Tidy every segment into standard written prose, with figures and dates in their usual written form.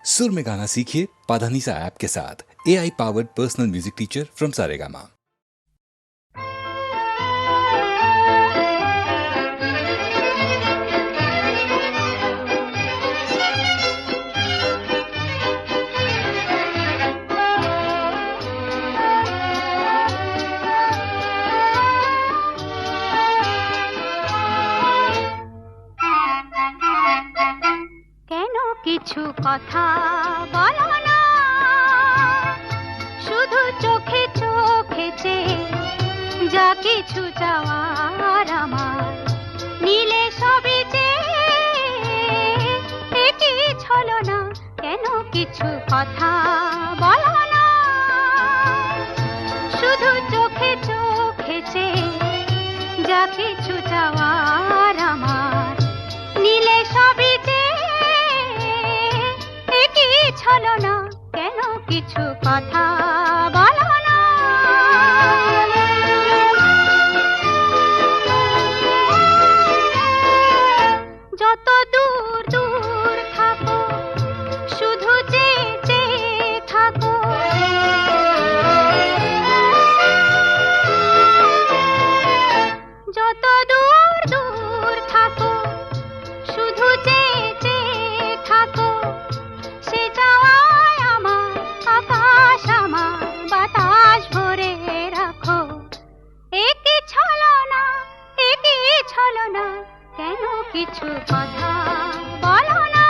सुर में गाना सीखिए पाधानीसा ऐप के साथ। AI powered personal music teacher from Saregama. কিছু কথা বলো না, শুধু চোখে চোখে চেয়ে যা কিছু চাওয়ার আমার নীলে সবই চেয়ে কি ছলো না, কেন কিছু কথা বলো না, শুধু চোখে চোখে চেয়ে যা কিছু চাওয়ার আমার নীলে সবই ছলো না, কেন কিছু কথা বলো না। যত দূর দূর থাকো শুধু চেয়ে চেয়ে থাকো, যত দূর দূর থাকো শুধু চেয়ে চেয়ে থাকো, সে চাওয়ায় আমার আকাশ আমার বাতাস ভরে রাখো। একই ছলো না, একই ছলো না, কেন কিছু কথা বলো না।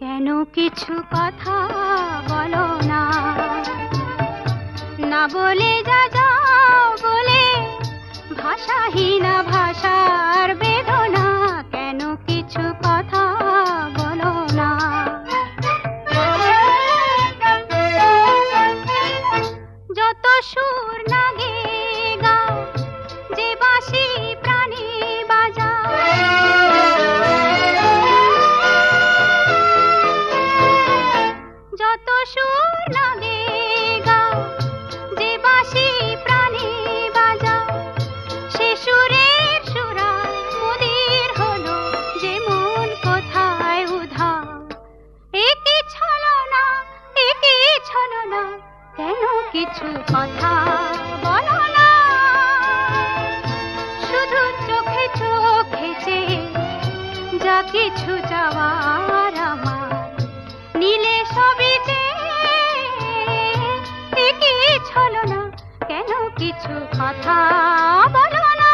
কেন কিছু কথা বলো না, না বলে যা যাও বলে ভাষাহীনা ভাষার বেদনা, কেন কিছু কথা বলো না। যত সুর লাগে গাও, যে বাঁশি প্রাণী বাজাও, যত সুর লাগে গাও, যে বাঁশি প্রাণী বাজাও, সে সুরের সুরায় মুদির হলো যে মন কোথায় উধাও। একই ছলো না, একই ছলো না, কেন কিছু কথা বলো না, শুধু চোখে চোখে চেয়ে যা কিছু চাওয়ার আমার নীলে সবই চেয়ে কি ছলো না, কেন কিছু কথা বলো না।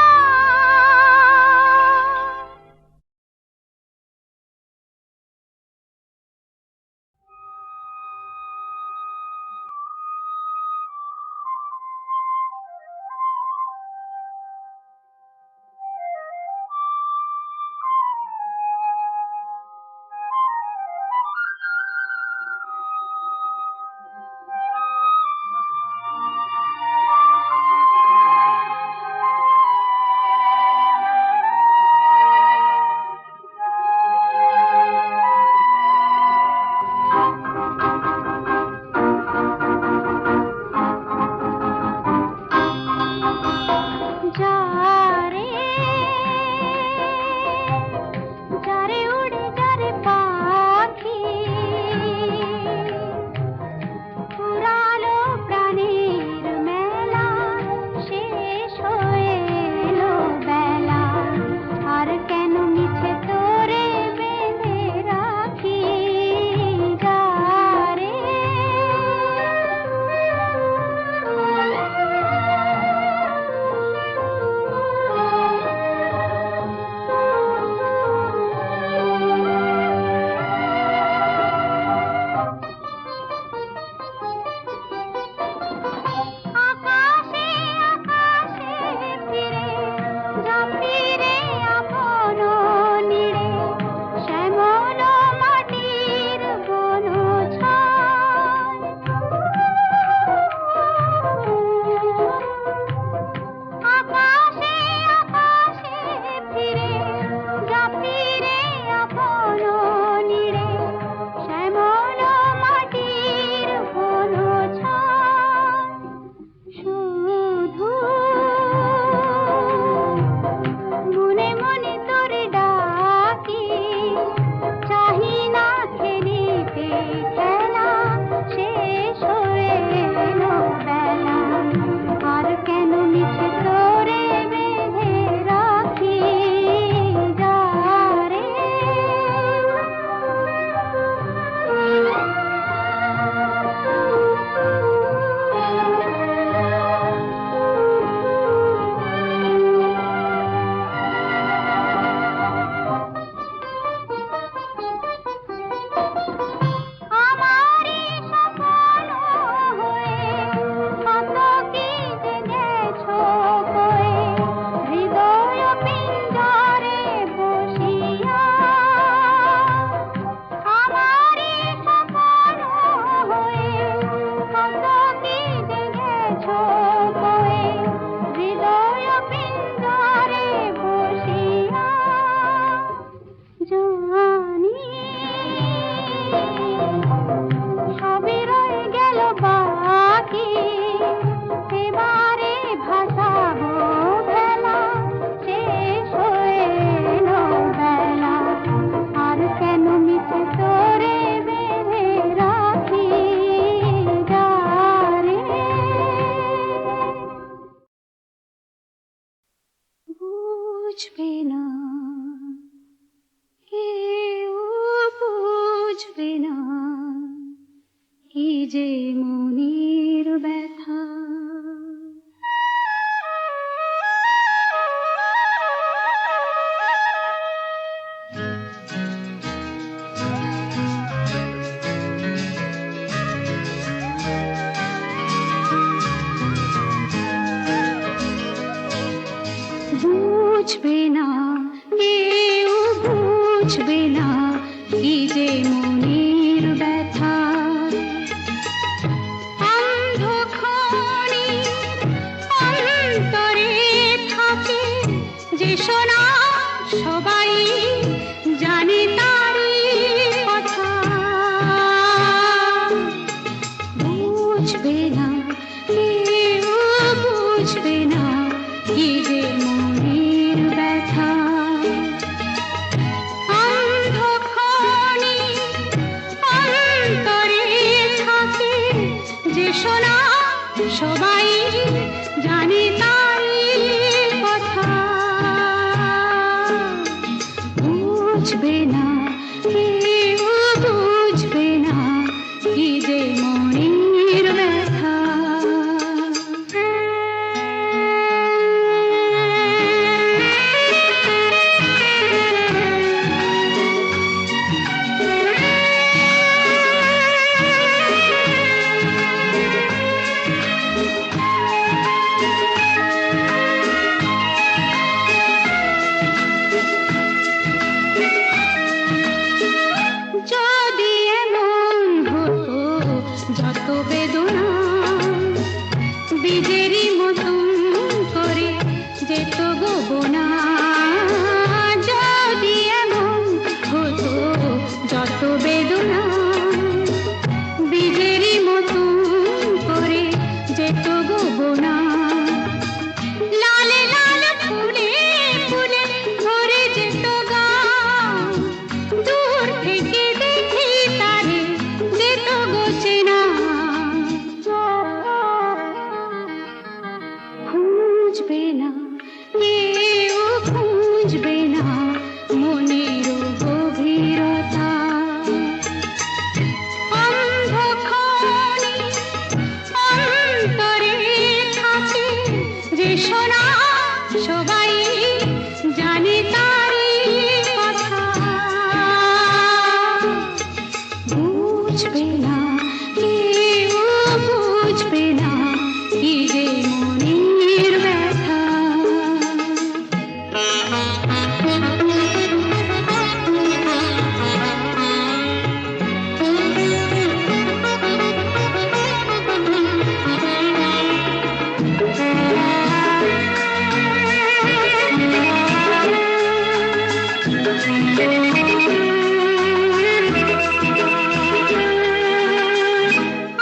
যে মনের ব্যথা। বুঝবে না কেউ, বুঝবে না কি যে মনের ব্যথা। অন্ধক্ষণে অন্তরে থাকে যে শোনা, সবাই জানে তারই কথা। বুঝবে না কেউ, বুঝবে না কি যে মনের ব্যথা। অন্ধক্ষণে অন্তরে থাকে যে শোনা, সবাই জানে তারই কথা। বুঝবে না কেউ, বুঝবে না কি যে মনের ব্যথা। যদি এমন হতো যত বেদনা বীজেরই মতন করে যেত গোবনা। যদি এমন হতো যত বেদনা বীজেরই মতন করে যেত গোবনা। লালে লাল ফুলে ফুলে ভরে যেত গান, দূর থেকে দেখি তারে যেত গোচেনা। খুঁজবে না কেউ, খুঁজবে না মনের গভীরতা। অন্ধক্ষণে অন্তরে থাকে যে শোনা, সবাই জানে তারই কথা। বুঝবে না কেউ, বুঝবে না কি যে মনের ব্যথা।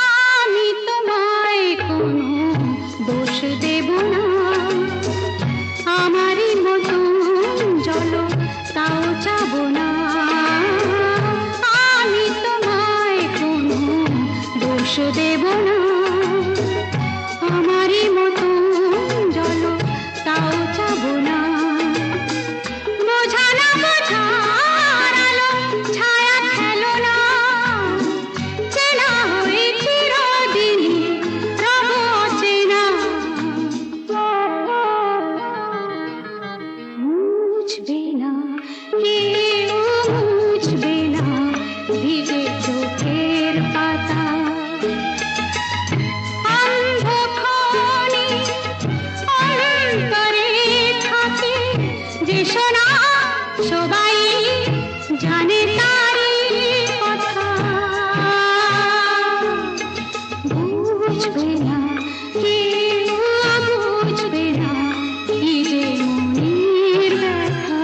আমি তোমায় কোনো দোষ দেব না, আমারই মতন চলো তাও চাবো না। আমি তোমায় কোনো দোষ দেব না, আমারই মতন চলো তাও চাবো না। বোঝা না বোঝার আলো ছায়া খেলো না, চেনা হয়ে চিরদিনই রব অচেনা। বুঝবে না কেউ, বুঝবে না ভিজে চোখের পাতা। অন্ধক্ষণে অন্তরে থাকে যে শোনা, সবাই জানে তারই কথা। বুঝবে না কেউ, বুঝবে না কি যে মনের ব্যথা।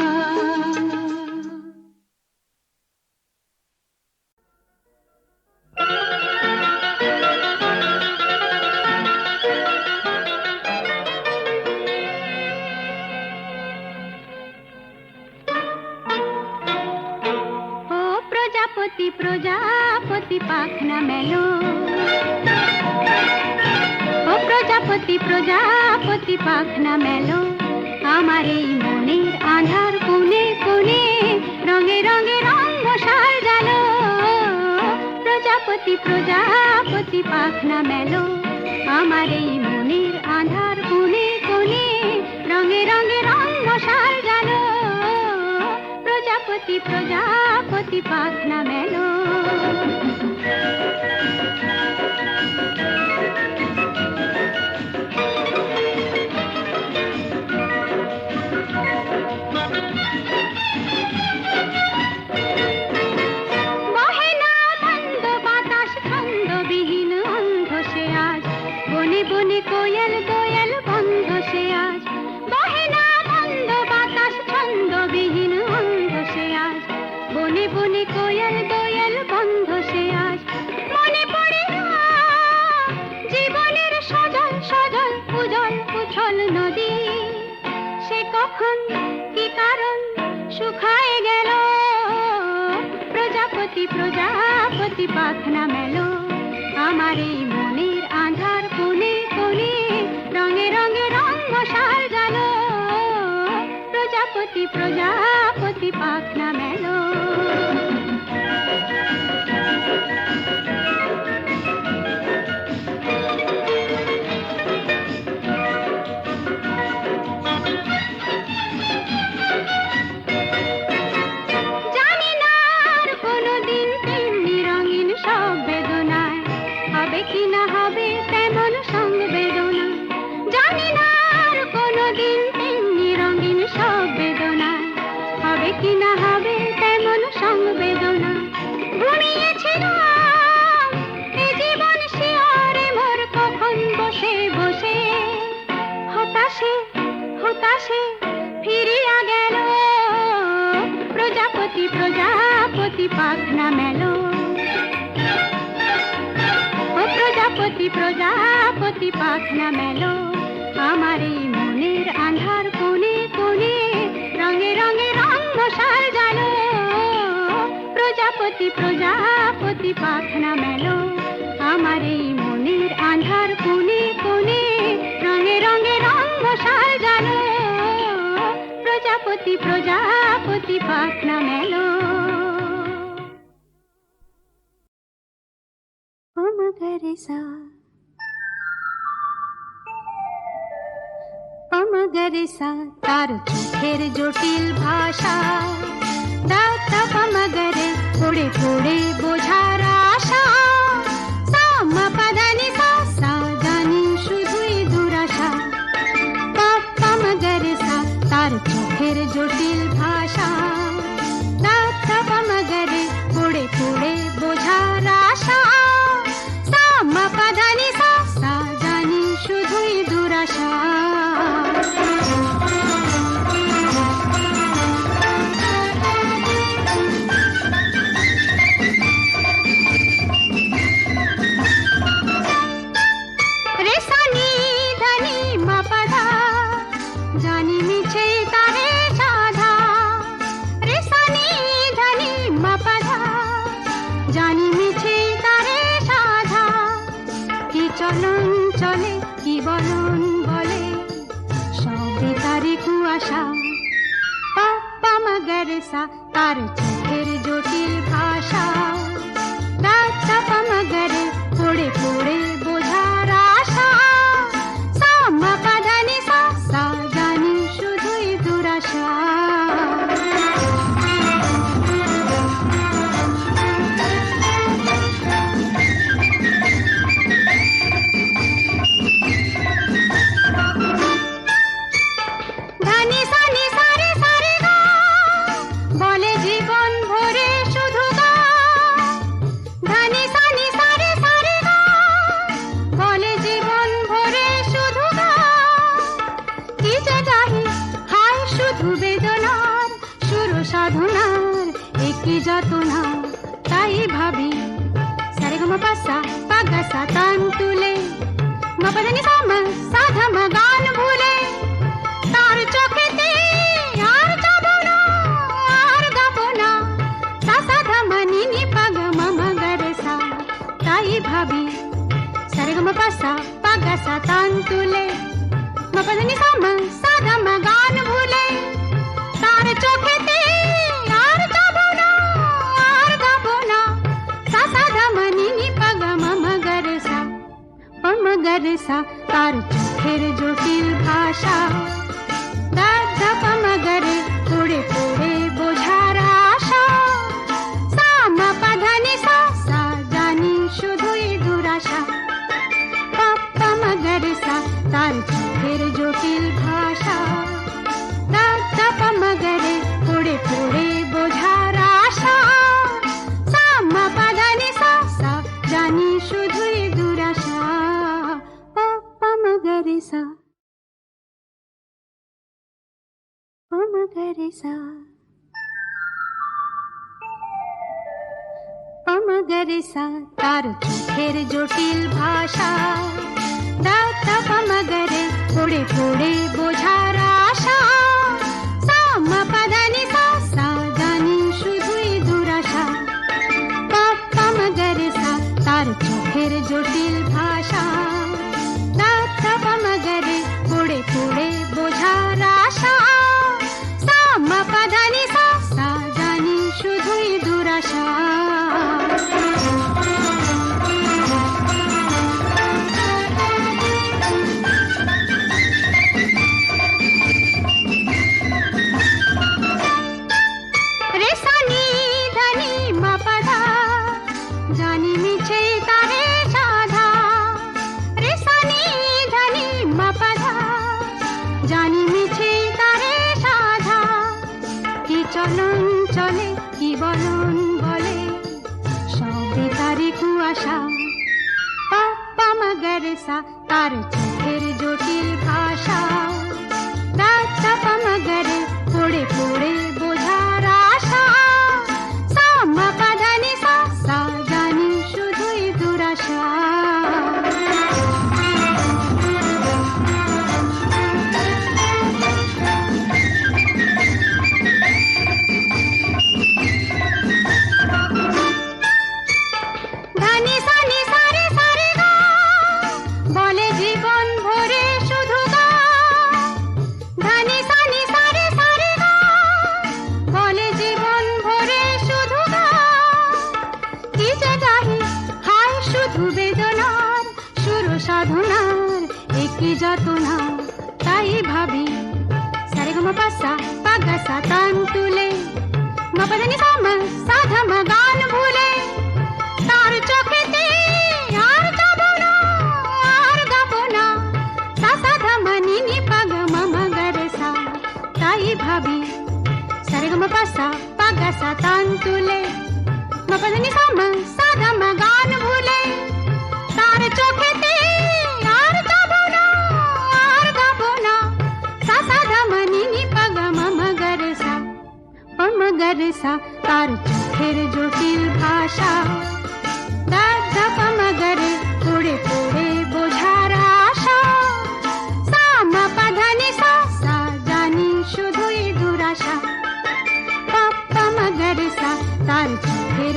ও প্রজাপতি প্রজাপতি পাখনা মেলো, ও প্রজাপতি প্রজাপতি পাখনা মেলো, আমার এই মনের আধার কোণে কোণে রঙে রঙে রঙ সাজালো। প্রজাপতি প্রজাপতি পাখনা মেলো আমার এই মনের আধার কোণে কোণে রঙে রঙে রং মশাল জালো প্রজাপতি প্রজাপতি পাখনা মেলো বনে কোয়েল কোয়েল বন্ধ সে আজ বহে না বন্ধ বাতাস ছন্দবিহীন অন্ধ সে আজ বনে বনে কোয়েল কোয়েল বন্ধ সে আজ মনে পড়ে না জীবনের সজল সজল উজল উছল নদী সে কখন কি কারণ শুকায় গেল প্রজাপতি প্রজাপতি পাখনা মেলো আমার এই মনের আধার কোণে কোণে রঙে রঙে রং মশাল জালো প্রজাপতি প্রজাপতি পাখনা মেলো জানি না আর কোনোদিন তেমনি রঙিন সব বেদনায় হবে কি না হবে তেমন সংবেদনা জানি না আর কোনোদিন তেমনি রঙিন সব বেদনায় হবে কি না হবে তেমন সংবেদনা ঘুমিয়েছিলাম এ জীবন শিয়রে মোর কখন বসে বসে হতাশে হতাশে ফিরিয়া গেল প্রজাপতি প্রজাপতি পাখনা মেলো প্রজাপতি প্রজাপতি পাখনা মেলো আমার এই মনের আধার কোণে কোণে রঙে রঙে রং মশাল জালো প্রজাপতি প্রজাপতি পাখনা মেলো আমার এই মনের আধার কোণে কোণে রঙে রঙে রং মশাল জালো প্রজাপতি প্রজাপতি পাখনা মেলো পমগরেসা তার চোখের জটিল ভাষা দাতা পমগরে পড়ে পড়ে বোঝার আশা সামা পাদানি সা জানি শুধুই দুরাশা পমগরেসা তার চোখের জটিল ভাষা দাতা পমগরে পড়ে পড়ে বোঝার আশা সামা পাদানি সা জানি শুধুই দুরাশা চলন চলে কি বলন বলে সবে তারে কুয়াশা পমগরেসা তার চোখের জটিল ভাষা দাতা পমগরে পড়ে পড়ে বোঝার আশা সামা পাদানি সা জানি শুধুই দুরাশা সাধনার একই যাতনা তাই ভাবি সারে গম পাসা পাগাসা তান তুলে মপদানি সামা সাধমা গান ভুলে তার চোখেতে আর যাব না আর গাব না সাধমা নিনি পাগ মগরেসা তাই ভাবি সারে গম পাসা পাগাসা তান তুলে মপদানি সামা সাধমা গান ভুলে তার চোখেতে আর যাব না আর গাব না সাধা মনি মগরেসা তার চোখের জটিল ভাষা ধাপ মগরে পড়ে পড়ে বোঝার আশা সামা পাধানি সা সা জানি শুধুই দুরাশা পাপ্পা মগরেসা তার চোখের জটিল ভাষা ধাপ মগরে পড়ে পড়ে বোঝার আশা সামা পাধানি সা সা জানি শুধুই দুরাশা পাপ্পা মগরেসা মগরেসা মগরেসা তার চোখের জটিল ভাষা ধাপ মগরে পড়ে পড়ে বোঝার আশা সামা পাধানি সা সা জানি শুধুই দুরাশা পাপ্পা মগরেসা তার চোখের জটিল ভাষা ধাপ মগরে পড়ে পড়ে বোঝার আশা সামা পাধানি সা সা জানি শুধুই দুরাশা রেসানি ধনি মাপাধা জানি মিছে তারে সাধা রেসানি ধনি মাপাধা জানি মিছে তারে সাধা কি চলন চলে কি বলন বলে সবে তারি কুয়াশা পাপ্পা মগরেসা তার চোখের জটিল ভাষা ধাপ মগরে পড়ে পড়ে বোঝার আশা সামা পাধানি সা সা জানি শুধুই দুরাশা ধানি সানি সারে সারে গা বলে জীবন ভরে শুধু গা ধানি সানি সারে সারে গা বলে জীবন ভরে শুধু গা কি যে গাহি হায় শুধু বেদনার সুর সাধনার একই যাতনা তাই ভাবি সারে গা পাসা পাগাসা তান তুলে মপদানি সামা সাধা গান ভুলে তার চোখেতে আর যাবো না আর গাবো না সা ধমনি নি পাগ মগরেসা তাই ভাবি সারে গা পাসা পাগাসা তান তুলে মপদানি সামা সাধা গান ভুলে তার চোখেতে আর যাবো না আর গাবো না সা ধমনি নি পাগ মগরেসা মগরেসা তার চোখের জটিল ভাষা ধাপ মগরে পড়ে পড়ে বোঝার আশা সামা পাধানি সা সা জানি শুধুই দুরাশা পাপ্পা মগরেসা তার চোখের